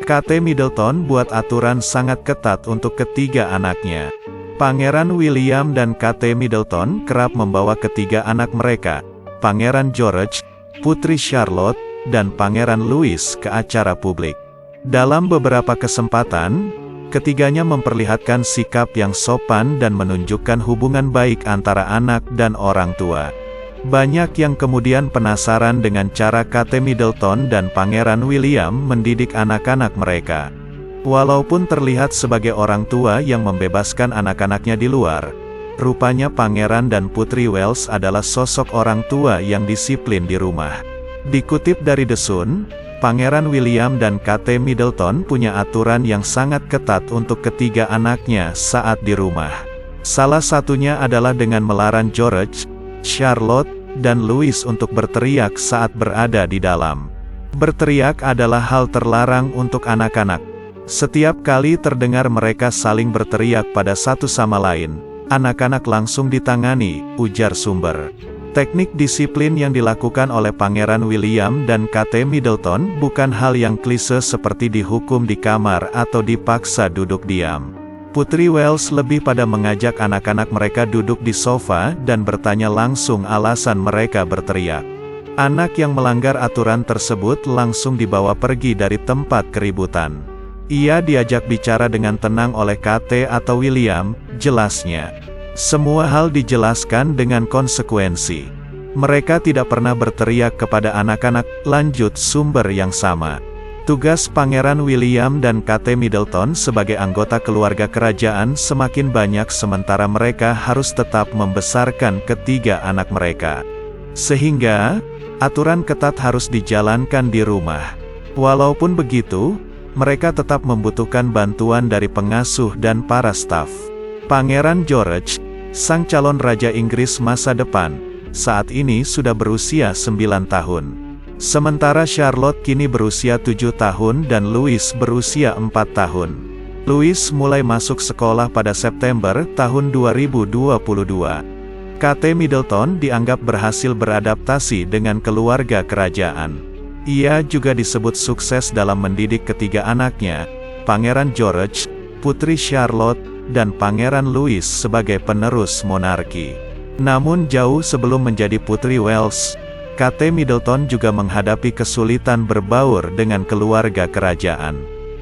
Kate Middleton buat aturan sangat ketat untuk ketiga anaknya. Pangeran William dan Kate Middleton kerap membawa ketiga anak mereka, Pangeran George, Putri Charlotte, dan Pangeran Louis ke acara publik. Dalam beberapa kesempatan, ketiganya memperlihatkan sikap yang sopan dan menunjukkan hubungan baik antara anak dan orang tua. Banyak yang kemudian penasaran dengan cara Kate Middleton dan Pangeran William mendidik anak-anak mereka. Walaupun terlihat sebagai orang tua yang membebaskan anak-anaknya di luar, rupanya Pangeran dan Putri Wales adalah sosok orang tua yang disiplin di rumah. Dikutip dari The Sun, Pangeran William dan Kate Middleton punya aturan yang sangat ketat untuk ketiga anaknya saat di rumah. Salah satunya adalah dengan melarang George, Charlotte, dan Louis untuk berteriak saat berada di dalam. Berteriak adalah hal terlarang untuk anak-anak. Setiap kali terdengar mereka saling berteriak pada satu sama lain, anak-anak langsung ditangani, ujar sumber. Teknik disiplin yang dilakukan oleh Pangeran William dan Kate Middleton bukan hal yang klise seperti dihukum di kamar atau dipaksa duduk diam. Putri Wales lebih pada mengajak anak-anak mereka duduk di sofa dan bertanya langsung alasan mereka berteriak. Anak yang melanggar aturan tersebut langsung dibawa pergi dari tempat keributan. Ia diajak bicara dengan tenang oleh Kate atau William, jelasnya. Semua hal dijelaskan dengan konsekuensi. Mereka tidak pernah berteriak kepada anak-anak, lanjut sumber yang sama. Tugas Pangeran William dan Kate Middleton sebagai anggota keluarga kerajaan semakin banyak sementara mereka harus tetap membesarkan ketiga anak mereka. Sehingga, aturan ketat harus dijalankan di rumah. Walaupun begitu, mereka tetap membutuhkan bantuan dari pengasuh dan para staf. Pangeran George, sang calon Raja Inggris masa depan, saat ini sudah berusia 9 tahun. Sementara Charlotte kini berusia 7 tahun dan Louis berusia 4 tahun. Louis mulai masuk sekolah pada September tahun 2022. Kate Middleton dianggap berhasil beradaptasi dengan keluarga kerajaan. Ia juga disebut sukses dalam mendidik ketiga anaknya, Pangeran George, Putri Charlotte, dan Pangeran Louis sebagai penerus monarki. Namun jauh sebelum menjadi Putri Wales, Kate Middleton juga menghadapi kesulitan berbaur dengan keluarga kerajaan.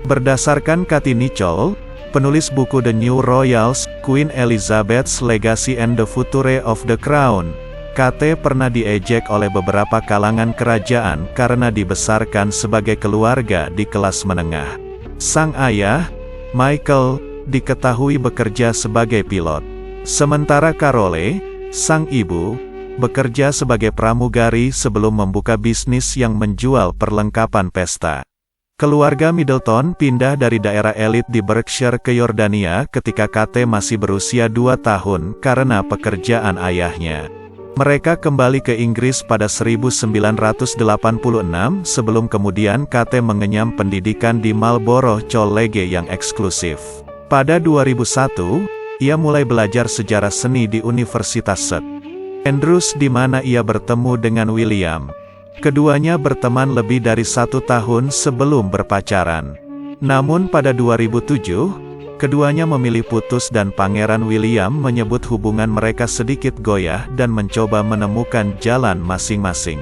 Berdasarkan Katie Nicholl, penulis buku The New Royals, Queen Elizabeth's Legacy and the Future of the Crown, Kate pernah diejek oleh beberapa kalangan kerajaan karena dibesarkan sebagai keluarga di kelas menengah. Sang ayah, Michael, diketahui bekerja sebagai pilot. Sementara Carole, sang ibu, bekerja sebagai pramugari sebelum membuka bisnis yang menjual perlengkapan pesta. Keluarga Middleton pindah dari daerah elit di Berkshire ke Yordania ketika Kate masih berusia 2 tahun karena pekerjaan ayahnya. Mereka kembali ke Inggris pada 1986 sebelum kemudian Kate mengenyam pendidikan di Marlborough College yang eksklusif. Pada 2001, ia mulai belajar sejarah seni di Universitas St. Andrews di mana ia bertemu dengan William. Keduanya berteman lebih dari 1 tahun sebelum berpacaran. Namun pada 2007, keduanya memilih putus dan Pangeran William menyebut hubungan mereka sedikit goyah dan mencoba menemukan jalan masing-masing.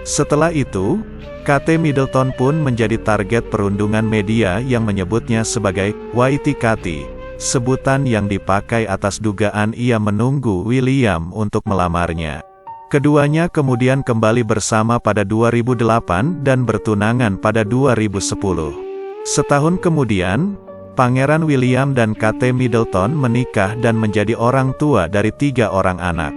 Setelah itu, Kate Middleton pun menjadi target perundungan media yang menyebutnya sebagai Whitey Katie. Sebutan yang dipakai atas dugaan ia menunggu William untuk melamarnya. Keduanya kemudian kembali bersama pada 2008 dan bertunangan pada 2010. Setahun kemudian, Pangeran William dan Kate Middleton menikah dan menjadi orang tua dari 3 orang anak.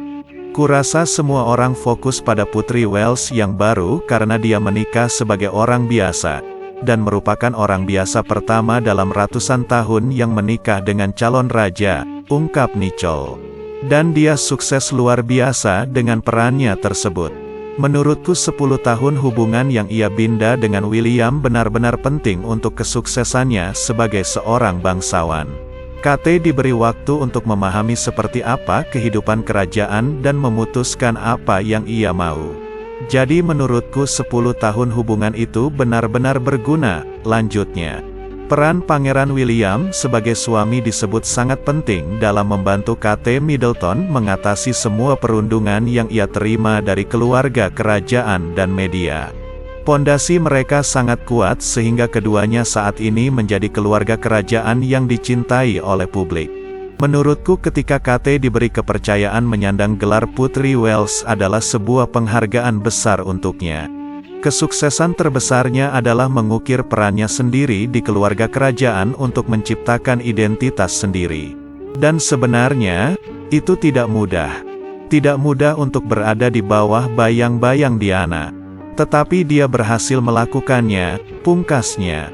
Kurasa semua orang fokus pada Putri Wales yang baru karena dia menikah sebagai orang biasa, dan merupakan orang biasa pertama dalam ratusan tahun yang menikah dengan calon raja, ungkap Nicholl. Dan dia sukses luar biasa dengan perannya tersebut. Menurutku 10 tahun hubungan yang ia bina dengan William benar-benar penting untuk kesuksesannya sebagai seorang bangsawan. Kate diberi waktu untuk memahami seperti apa kehidupan kerajaan dan memutuskan apa yang ia mau. Jadi menurutku 10 tahun hubungan itu benar-benar berguna, lanjutnya. Peran Pangeran William sebagai suami disebut sangat penting dalam membantu Kate Middleton mengatasi semua perundungan yang ia terima dari keluarga kerajaan dan media. Pondasi mereka sangat kuat sehingga keduanya saat ini menjadi keluarga kerajaan yang dicintai oleh publik. Menurutku ketika Kate diberi kepercayaan menyandang gelar Putri Wales adalah sebuah penghargaan besar untuknya. Kesuksesan terbesarnya adalah mengukir perannya sendiri di keluarga kerajaan untuk menciptakan identitas sendiri. Dan sebenarnya, itu tidak mudah. Tidak mudah untuk berada di bawah bayang-bayang Diana. Tetapi dia berhasil melakukannya, pungkasnya.